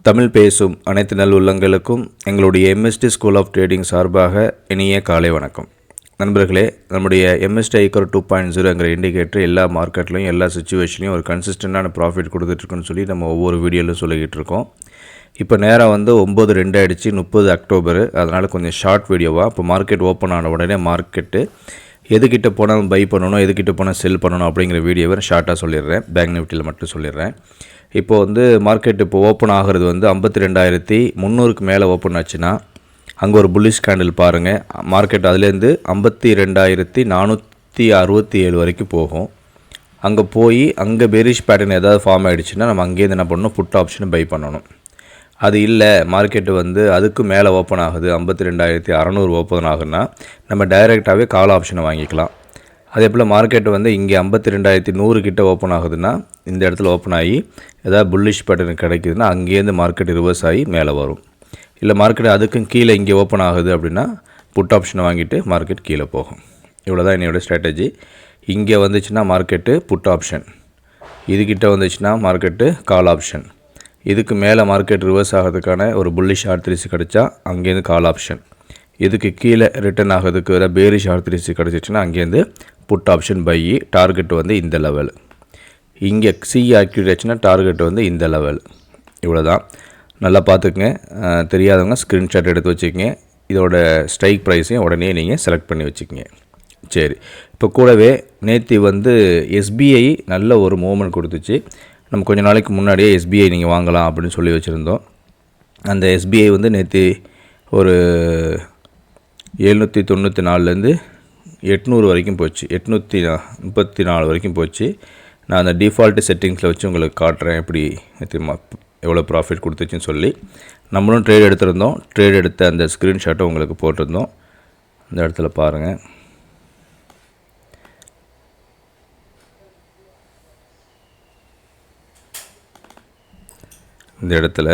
தமிழ் பேசும் அனைத்து நல்லுள்ளங்களுக்கும் எங்களுடைய MST ஸ்கூல் ஆஃப் ட்ரேடிங் சார்பாக இனிய காலை வணக்கம். நண்பர்களே, நம்முடைய MST iCore 2.0ங்கிற இண்டிகேட்டர் எல்லா மார்க்கெட்லையும் எல்லா சிச்சுவேஷன்லையும் ஒரு கன்சிஸ்டண்டான ப்ராஃபிட் கொடுத்துட்ருக்குன்னு சொல்லி நம்ம ஒவ்வொரு வீடியோலையும் சொல்லிக்கிட்டு இருக்கோம். இப்போ நேரம் 9:02 ஆகிடுச்சு, 30 அக்டோபர். அதனால் கொஞ்சம் ஷார்ட் வீடியோவாக இப்போ மார்க்கெட் ஓப்பன் ஆன உடனே மார்க்கெட்டு எதுக்கிட்ட போனால் பை பண்ணணும், எதுக்கிட்ட போனால் செல் பண்ணணும் அப்படிங்கிற வீடியோவை ஷார்ட்டாக சொல்லிடுறேன். பேங்க் நிஃப்டியில் மட்டும் சொல்லிடுறேன். இப்போது மார்க்கெட் இப்போ ஓப்பன் ஆகிறது 52,300க்கு மேலே ஓப்பன் ஆச்சுன்னா அங்கே ஒரு புல்லிஷ் கேண்டில் பாருங்கள். மார்க்கெட் அதுலேருந்து 52,467 வரைக்கும் போகும். அங்கே போய் அங்கே பெரிஷ் பேட்டர்ன் ஏதாவது ஃபார்ம் ஆகிடுச்சுன்னா நம்ம அங்கேருந்து என்ன பண்ணணும், புட் ஆப்ஷனை பை பண்ணணும். அது இல்லை, மார்க்கெட்டு அதுக்கு மேலே ஓப்பன் ஆகுது, 52,600 ஓப்பன் ஆகுதுன்னா நம்ம டைரெக்டாகவே கால் ஆப்ஷனை வாங்கிக்கலாம். அதே போல் மார்க்கெட்டு இங்கே 52,100 கிட்ட ஓப்பன் ஆகுதுன்னா இந்த இடத்துல ஓப்பன் ஆகி ஏதாவது புல்லிஷ் பேட்டர்ன் கிடைக்குதுன்னா அங்கேருந்து மார்க்கெட் ரிவர்ஸ் ஆகி மேலே வரும். இல்லை மார்க்கெட் அதுக்கும் கீழே இங்கே ஓப்பன் ஆகுது அப்படின்னா புட் ஆப்ஷனை வாங்கிட்டு மார்க்கெட் கீழே போகும். இவ்வளோ தான் என்னோடய ஸ்ட்ராட்டஜி. இங்கே வந்துச்சுன்னா மார்க்கெட்டு புட் ஆப்ஷன், இதுக்கிட்ட வந்துச்சுன்னா மார்க்கெட்டு கால் ஆப்ஷன், இதுக்கு மேலே மார்க்கெட் ரிவர்ஸ் ஆகிறதுக்கான ஒரு புல்லிஷ் R3C கிடச்சா அங்கேருந்து கால் ஆப்ஷன், இதுக்கு கீழே ரிட்டர்ன் ஆகிறதுக்கு வேறு பேரிஷ் R3C கிடச்சிச்சின்னா அங்கேருந்து புட் ஆப்ஷன் பை. டார்கெட் இந்த லெவல், இங்கே சி ஆக்டிவேட் ஆச்சுன்னா டார்கெட் இந்த லெவல். இவ்வளோ தான், நல்லா பார்த்துக்குங்க. தெரியாதவங்க ஸ்க்ரீன்ஷாட் எடுத்து வச்சுக்கோங்க. இதோட ஸ்ட்ரைக் ப்ரைஸையும் உடனே நீங்கள் செலக்ட் பண்ணி வச்சுக்கோங்க. சரி, இப்போ கூடவே நேற்று SBI நல்ல ஒரு மூவ்மெண்ட் கொடுத்துச்சு. நம்ம கொஞ்சம் நாளைக்கு முன்னாடியே SBI நீங்கள் வாங்கலாம் அப்படின்னு சொல்லி வச்சுருந்தோம். அந்த SBI நேற்று ஒரு 794லேருந்து 800 வரைக்கும் போச்சு, 834 வரைக்கும் போச்சு. நான் அந்த டிஃபால்ட்டு செட்டிங்ஸில் வச்சு உங்களுக்கு காட்டுறேன் எப்படி எவ்வளோ ப்ராஃபிட் கொடுத்துச்சுன்னு சொல்லி. நம்மளும் ட்ரேட் எடுத்திருந்தோம். ட்ரேட் எடுத்த அந்த ஸ்க்ரீன்ஷாட்டை உங்களுக்கு போட்டிருந்தோம். இந்த இடத்துல பாருங்கள். இந்த இடத்துல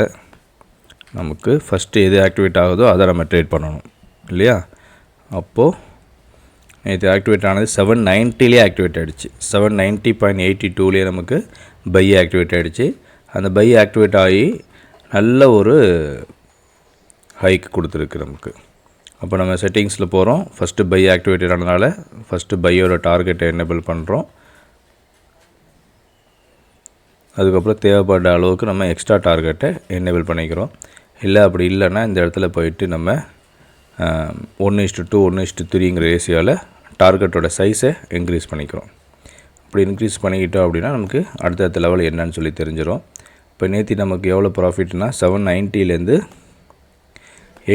நமக்கு ஃபஸ்ட்டு எது ஆக்டிவேட் ஆகுதோ அதை நம்ம ட்ரேட் பண்ணணும் இல்லையா? அப்போது நேற்று ஆக்டிவேட் ஆனது 790லே ஆக்டிவேட் ஆகிடுச்சு. 790.82லேயே நமக்கு பை ஆக்டிவேட் ஆகிடுச்சு. அந்த பை ஆக்டிவேட் ஆகி நல்ல ஒரு ஹைக் கொடுத்துருக்கு நமக்கு. அப்போ நம்ம செட்டிங்ஸில் போகிறோம். ஃபஸ்ட்டு பை ஆக்டிவேட்டட் ஆனதுனால ஃபஸ்ட்டு பையோட டார்கெட்டை எனேபிள் பண்ணுறோம். அதுக்கப்புறம் தேவைப்பட்ட அளவுக்கு நம்ம எக்ஸ்ட்ரா டார்கெட்டை எனேபிள் பண்ணிக்கிறோம். இல்லை அப்படி இல்லைன்னா இந்த இடத்துல போயிட்டு நம்ம 1:2 1:3ங்கிற ரேஷியோவில் டார்கெட்டோட சைஸை இன்க்ரீஸ் பண்ணிக்கிறோம். அப்படி இன்க்ரீஸ் பண்ணிக்கிட்டோம் அப்படின்னா நமக்கு அடுத்தடுத்த லெவல் என்னன்னு சொல்லி தெரிஞ்சிடும். இப்போ நேற்று நமக்கு எவ்வளோ ப்ராஃபிட்னா 790லேருந்து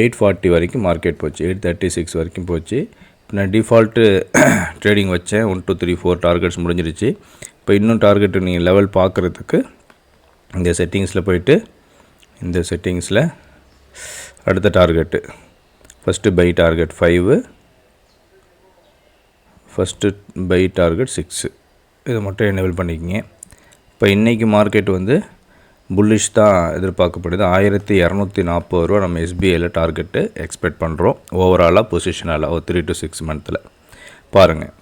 840 வரைக்கும் மார்க்கெட் போச்சு, 836 வரைக்கும் போச்சு. இப்போ நான் டிஃபால்ட்டு ட்ரேடிங் வச்சேன். 1 2 3 4 டார்கெட்ஸ் முடிஞ்சிருச்சு. இப்போ இன்னும் டார்கெட்டு நீங்கள் லெவல் பார்க்குறதுக்கு இந்த செட்டிங்ஸில் போயிட்டு இந்த செட்டிங்ஸில் அடுத்த target first by target 5, first by target 6, இதை மட்டும் எனேபிள் பண்ணிக்கிங்க. இப்போ இன்றைக்கி மார்க்கெட் புல்லிஷ் தான் எதிர்பார்க்கப்படுது. 1,240 ரூபா நம்ம SBIயில் டார்கெட்டு எக்ஸ்பெக்ட் பண்ணுறோம். ஓவராலாக பொசிஷனால் ஒரு 3 to 6 மந்த்தில் பாருங்கள்.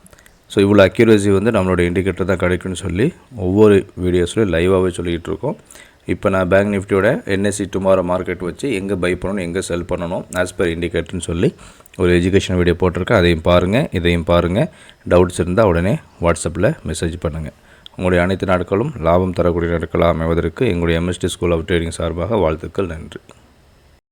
ஸோ இவ்வளோ அக்யூரசி நம்மளோட இண்டிகேட்டர் தான் கிடைக்குன்னு சொல்லி ஒவ்வொரு வீடியோஸ்லையும் லைவாகவே சொல்லிகிட்டு இருக்கோம். இப்போ நான் பேங்க் நிஃப்டியோட NSE டுமாரோ மார்க்கெட் வச்சு எங்கே பை பண்ணணும், எங்கே செல் பண்ணணும் ஆஸ் பர் இண்டிகேட்டர்னு சொல்லி ஒரு எஜுகேஷன் வீடியோ போட்டிருக்கேன். அதையும் பாருங்கள், இதையும் பாருங்கள். டவுட்ஸ் இருந்தால் உடனே வாட்ஸ்அப்பில் மெசேஜ் பண்ணுங்கள். உங்களுடைய அனைத்து நாட்களும் லாபம் தரக்கூடிய நாட்களாக அமைவதற்கு எங்களுடைய MST ஸ்கூல் ஆஃப் ட்ரேடிங் சார்பாக வாழ்த்துக்கள். நன்றி.